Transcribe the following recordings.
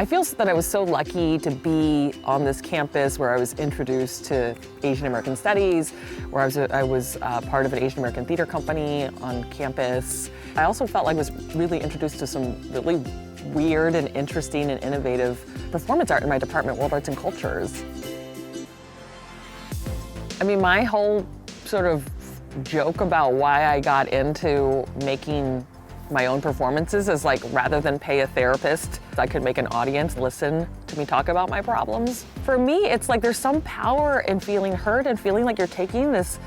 I feel that I was so lucky to be on this campus where I was introduced to Asian American Studies, where I was part of an Asian American theater company on campus. I also felt like I was really introduced to some really weird and interesting and innovative performance art in my department, World Arts and Cultures. I mean, my whole sort of joke about why I got into making my own performances is like, rather than pay a therapist, I could make an audience listen to me talk about my problems. For me, it's like there's some power in feeling hurt and feeling like you're taking this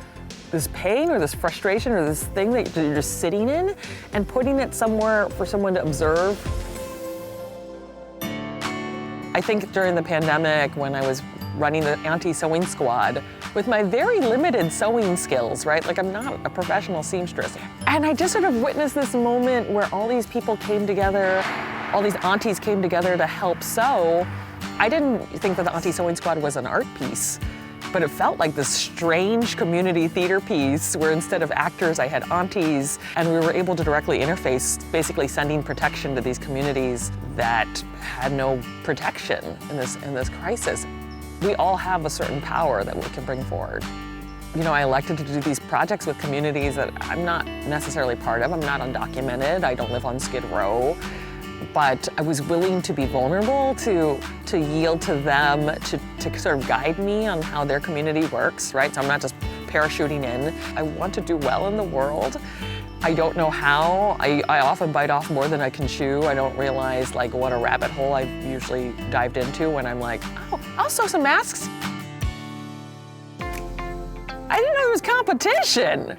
pain or this frustration or this thing that you're just sitting in and putting it somewhere for someone to observe. I think during the pandemic, when I was running the anti-sewing squad, with my very limited sewing skills, right? Like, I'm not a professional seamstress. And I just sort of witnessed this moment where all these people came together, all these aunties came together to help sew. I didn't think that the anti-sewing squad was an art piece, but it felt like this strange community theater piece where instead of actors, I had aunties, and we were able to directly interface, basically sending protection to these communities that had no protection in this crisis. We all have a certain power that we can bring forward. You know, I elected to do these projects with communities that I'm not necessarily part of. I'm not undocumented. I don't live on Skid Row. But I was willing to be vulnerable, to yield to them, to sort of guide me on how their community works, right? So I'm not just parachuting in. I want to do well in the world. I don't know how. I often bite off more than I can chew. I don't realize like what a rabbit hole I've usually dived into when I'm like, oh, I'll sew some masks. I didn't know there was competition.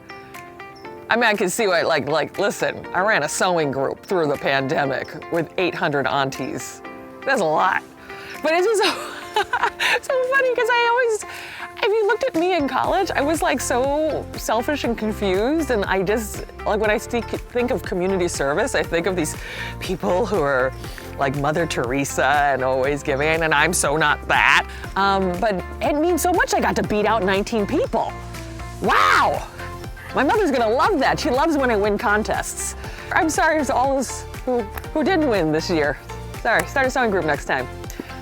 I mean, I can see why, like, listen, I ran a sewing group through the pandemic with 800 aunties. That's a lot. But it's just so funny because if you looked at me in college, I was like so selfish and confused, and I just, like when I think of community service, I think of these people who are like Mother Teresa and always giving, and I'm so not that. But it means so much I got to beat out 19 people. Wow! My mother's gonna love that. She loves when I win contests. I'm sorry to all those who didn't win this year. Sorry, start a sewing group next time.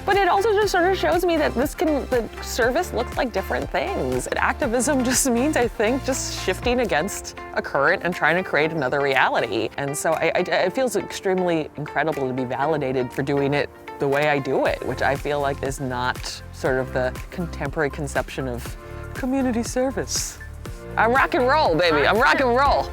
But it also just sort of shows me that the service looks like different things. And activism just means, I think, just shifting against a current and trying to create another reality. And so it feels extremely incredible to be validated for doing it the way I do it, which I feel like is not sort of the contemporary conception of community service. I'm rock and roll, baby. I'm rock and roll.